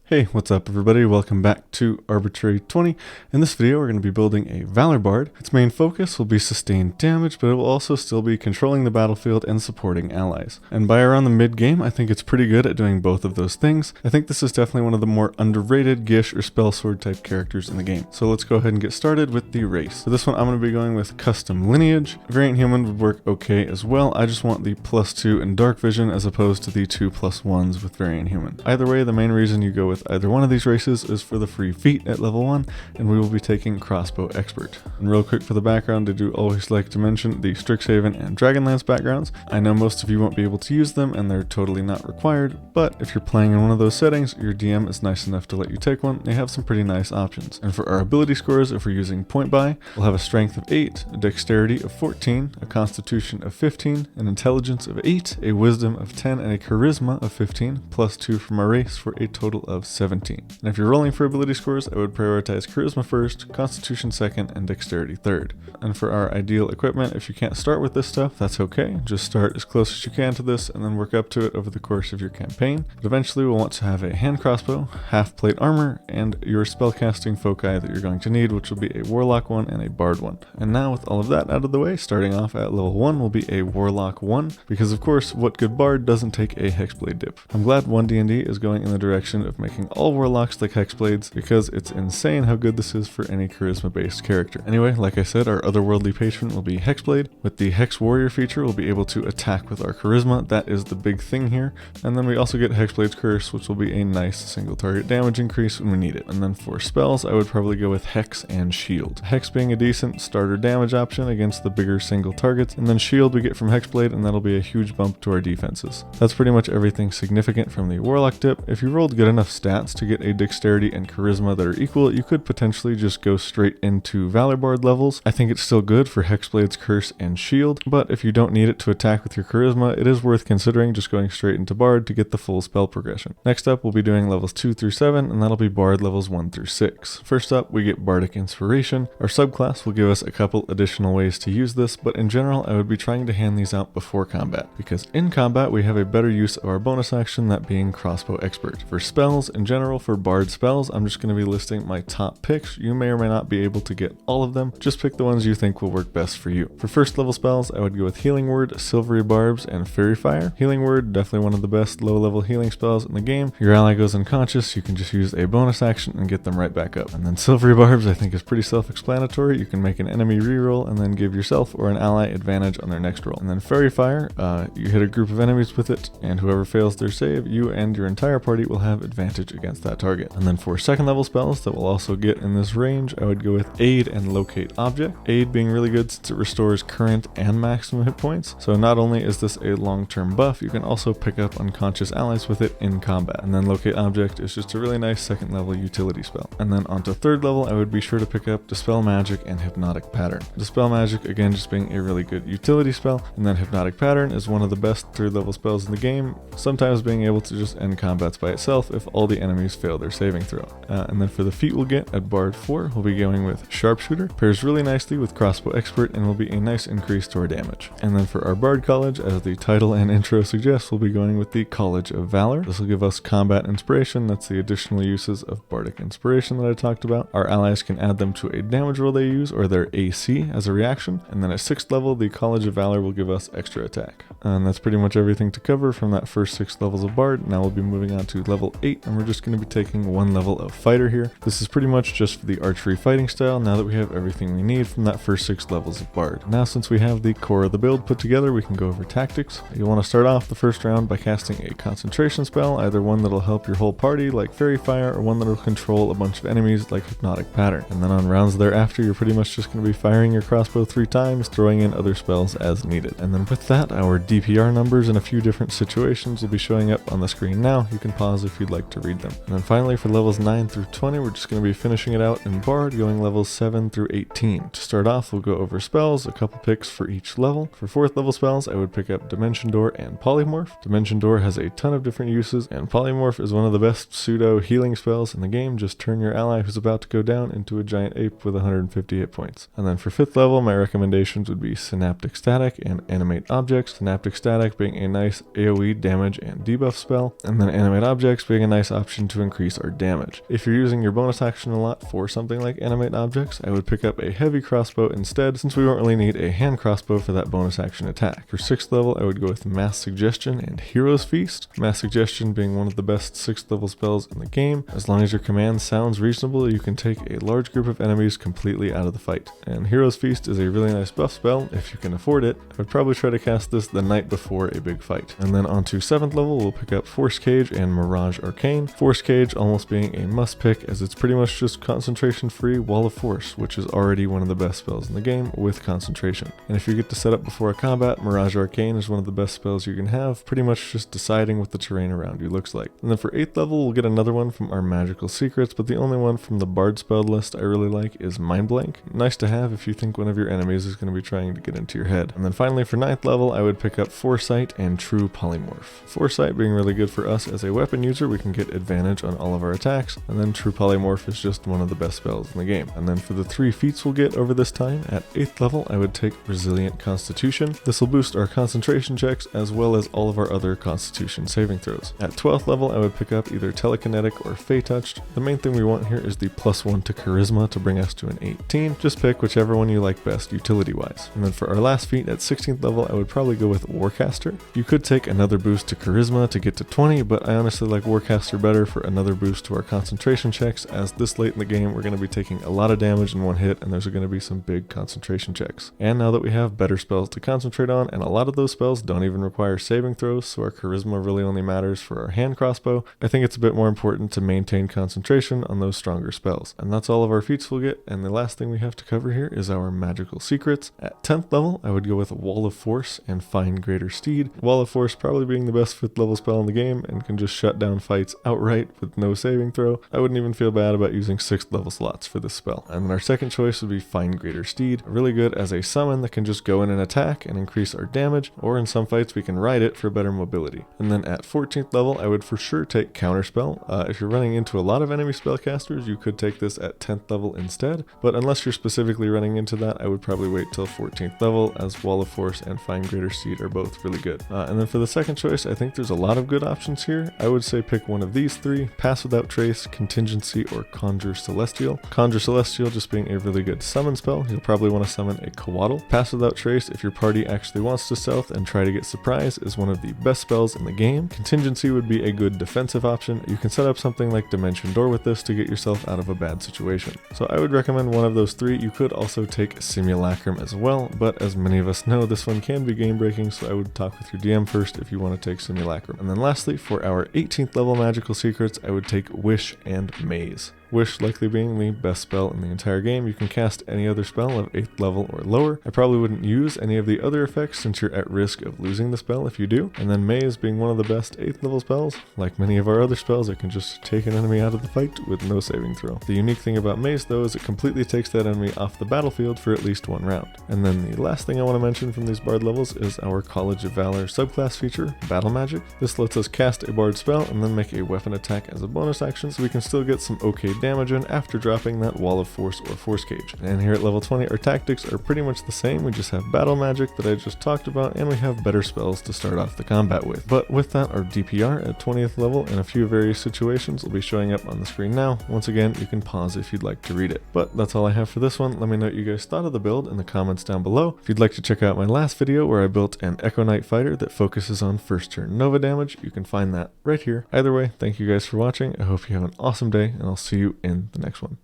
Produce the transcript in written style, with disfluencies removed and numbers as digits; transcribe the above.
Hey, what's up everybody? Welcome back to Arbitrary 20. In this video, we're going to be building a Valor Bard. Its main focus will be sustained damage, but it will also still be controlling the battlefield and supporting allies. And by around the mid game, I think it's pretty good at doing both of those things. I think this is definitely one of the more underrated Gish or Spell Sword type characters in the game. So let's go ahead and get started with the race. For this one, I'm going to be going with Custom Lineage. Variant Human would work okay as well. I just want the +2 in Dark Vision as opposed to the 2+1s with Variant Human. Either way, the main reason you go with either one of these races is for the free feat at level 1, and we will be taking Crossbow Expert. And real quick for the background, I do always like to mention the Strixhaven and Dragonlance backgrounds. I know most of you won't be able to use them and they're totally not required, but if you're playing in one of those settings, your DM is nice enough to let you take one. They have some pretty nice options. And for our ability scores, if we're using point buy, we'll have a strength of 8, a dexterity of 14, a constitution of 15, an intelligence of 8, a wisdom of 10, and a charisma of 15, +2 from our race for a total of 17. And if you're rolling for ability scores, I would prioritize charisma first, constitution second, and dexterity third. And for our ideal equipment, if you can't start with this stuff, that's okay. Just start as close as you can to this and then work up to it over the course of your campaign. But eventually we'll want to have a hand crossbow, half plate armor, and your spellcasting foci that you're going to need, which will be a warlock one and a bard one. And now with all of that out of the way, starting off at level 1 will be a warlock 1, because of course, what good bard doesn't take a hexblade dip? I'm glad 1D&D is going in the direction of making all warlocks like hexblades, because it's insane how good this is for any charisma based character. Anyway, like I said, our otherworldly patron will be hexblade. With the hex warrior feature, we'll be able to attack with our charisma. That is the big thing here. And then we also get hexblade's curse, which will be a nice single target damage increase when we need it. And then for spells, I would probably go with hex and shield. Hex being a decent starter damage option against the bigger single targets, and then shield we get from hexblade, and that'll be a huge bump to our defenses. That's pretty much everything significant from the warlock dip. If you rolled good enough stats to get a dexterity and charisma that are equal, you could potentially just go straight into Valor Bard levels. I think it's still good for hexblade's curse and shield, but if you don't need it to attack with your charisma, it is worth considering just going straight into Bard to get the full spell progression. Next up, we'll be doing levels 2 through 7, and that'll be Bard levels 1 through 6. First up, we get Bardic Inspiration. Our subclass will give us a couple additional ways to use this, but in general, I would be trying to hand these out before combat, because in combat, we have a better use of our bonus action, that being Crossbow Expert. For spells, in general, for Bard spells, I'm just going to be listing my top picks. You may or may not be able to get all of them. Just pick the ones you think will work best for you. For first level spells, I would go with Healing Word, Silvery Barbs, and Fairy Fire. Healing Word, definitely one of the best low level healing spells in the game. Your ally goes unconscious, you can just use a bonus action and get them right back up. And then Silvery Barbs, I think, is pretty self-explanatory. You can make an enemy reroll and then give yourself or an ally advantage on their next roll. And then Fairy Fire, you hit a group of enemies with it, and whoever fails their save, you and your entire party will have advantage against that target. And then for second level spells that we'll also get in this range, I would go with Aid and Locate Object. Aid being really good since it restores current and maximum hit points. So not only is this a long-term buff, you can also pick up unconscious allies with it in combat. And then Locate Object is just a really nice second level utility spell. And then onto third level, I would be sure to pick up Dispel Magic and Hypnotic Pattern. Dispel Magic, again, just being a really good utility spell. And then Hypnotic Pattern is one of the best third level spells in the game, sometimes being able to just end combats by itself if all the enemies fail their saving throw. And then for the feat we'll get at Bard 4, we'll be going with Sharpshooter. Pairs really nicely with Crossbow Expert and will be a nice increase to our damage. And then for our Bard College, as the title and intro suggests, we'll be going with the College of Valor. This will give us Combat Inspiration. That's the additional uses of Bardic Inspiration that I talked about. Our allies can add them to a damage roll they use or their AC as a reaction. And then at 6th level, the College of Valor will give us extra attack. And that's pretty much everything to cover from that first 6 levels of Bard. Now we'll be moving on to level 8, and we're just going to be taking 1 level of Fighter here. This is pretty much just for the archery fighting style, now that we have everything we need from that first 6 levels of Bard. Now since we have the core of the build put together, we can go over tactics. You'll want to start off the first round by casting a concentration spell, either one that'll help your whole party like Fairy Fire, or one that'll control a bunch of enemies like Hypnotic Pattern. And then on rounds thereafter, you're pretty much just going to be firing your crossbow 3 times, throwing in other spells as needed. And then with that, our DPR numbers in a few different situations will be showing up on the screen now. You can pause if you'd like to read them. And then finally for levels 9 through 20, we're just going to be finishing it out in Bard, going levels 7 through 18. To start off, we'll go over spells, a couple picks for each level. For 4th level spells, I would pick up Dimension Door and Polymorph. Dimension Door has a ton of different uses, and Polymorph is one of the best pseudo healing spells in the game. Just turn your ally who's about to go down into a giant ape with 150 hit points. And then for 5th level, my recommendations would be Synaptic Static and Animate Objects. Synaptic Static being a nice AoE damage and debuff spell, and then Animate Objects being a nice option to increase our damage. If you're using your bonus action a lot for something like animate objects, I would pick up a heavy crossbow instead, since we won't really need a hand crossbow for that bonus action attack. For 6th level, I would go with Mass Suggestion and Hero's Feast. Mass Suggestion being one of the best 6th level spells in the game. As long as your command sounds reasonable, you can take a large group of enemies completely out of the fight. And Hero's Feast is a really nice buff spell if you can afford it. I would probably try to cast this the night before a big fight. And then onto 7th level, we'll pick up Force Cage and Mirage Arcane. Force Cage almost being a must pick, as it's pretty much just concentration free Wall of Force, which is already one of the best spells in the game with concentration. And if you get to set up before a combat, Mirage Arcane is one of the best spells you can have, pretty much just deciding what the terrain around you looks like. And then for 8th level, we'll get another one from our Magical Secrets, but the only one from the Bard spell list I really like is Mind Blank. Nice to have if you think one of your enemies is going to be trying to get into your head. And then finally for 9th level, I would pick up Foresight and True Polymorph. Foresight being really good for us as a weapon user, we can get advantage on all of our attacks, and then True Polymorph is just one of the best spells in the game. And then for the 3 feats we'll get over this time, at 8th level I would take Resilient Constitution. This will boost our concentration checks as well as all of our other Constitution saving throws. At 12th level I would pick up either Telekinetic or Fey Touched. The main thing we want here is the +1 to Charisma to bring us to an 18. Just pick whichever one you like best utility wise. And then for our last feat at 16th level I would probably go with Warcaster. You could take another boost to Charisma to get to 20, but I honestly like Warcaster better for another boost to our concentration checks, as this late in the game we're going to be taking a lot of damage in one hit and there's going to be some big concentration checks. And now that we have better spells to concentrate on, and a lot of those spells don't even require saving throws, so our Charisma really only matters for our hand crossbow, I think it's a bit more important to maintain concentration on those stronger spells. And that's all of our feats we'll get, and the last thing we have to cover here is our Magical Secrets. At 10th level I would go with Wall of Force and Find Greater Steed. Wall of Force probably being the best 5th level spell in the game and can just shut down fights outright with no saving throw. I wouldn't even feel bad about using 6th level slots for this spell. And then our second choice would be Find Greater Steed. Really good as a summon that can just go in and attack and increase our damage, or in some fights we can ride it for better mobility. And then at 14th level I would for sure take Counterspell. If you're running into a lot of enemy spellcasters, you could take this at 10th level instead, but unless you're specifically running into that, I would probably wait till 14th level, as Wall of Force and Find Greater Steed are both really good. And then for the second choice, I think there's a lot of good options here. I would say pick one of these 3: Pass Without Trace, Contingency, or Conjure Celestial. Conjure Celestial just being a really good summon spell. You'll probably want to summon a Coatl. Pass Without Trace, if your party actually wants to stealth and try to get surprise, is one of the best spells in the game. Contingency would be a good defensive option. You can set up something like Dimension Door with this to get yourself out of a bad situation. So I would recommend one of those 3. You could also take Simulacrum as well, but as many of us know, this one can be game breaking, so I would talk with your DM first if you want to take Simulacrum. And then lastly, for our 18th level Magical Secrets, I would take Wish and Maze. Wish likely being the best spell in the entire game. You can cast any other spell of 8th level or lower. I probably wouldn't use any of the other effects since you're at risk of losing the spell if you do. And then Maze being one of the best 8th level spells. Like many of our other spells, it can just take an enemy out of the fight with no saving throw. The unique thing about Maze though is it completely takes that enemy off the battlefield for at least 1 round. And then the last thing I want to mention from these Bard levels is our College of Valor subclass feature, Battle Magic. This lets us cast a Bard spell and then make a weapon attack as a bonus action, so we can still get some okay damage in after dropping that Wall of Force or Force Cage. And here at level 20 our tactics are pretty much the same. We just have Battle Magic that I just talked about, and we have better spells to start off the combat with. But with that, our DPR at 20th level in a few various situations will be showing up on the screen now. Once again, you can pause if you'd like to read it. But that's all I have for this one. Let me know what you guys thought of the build in the comments down below. If you'd like to check out my last video where I built an Echo Knight fighter that focuses on first turn Nova damage, you can find that right here. Either way, thank you guys for watching. I hope you have an awesome day, and I'll see you in the next one.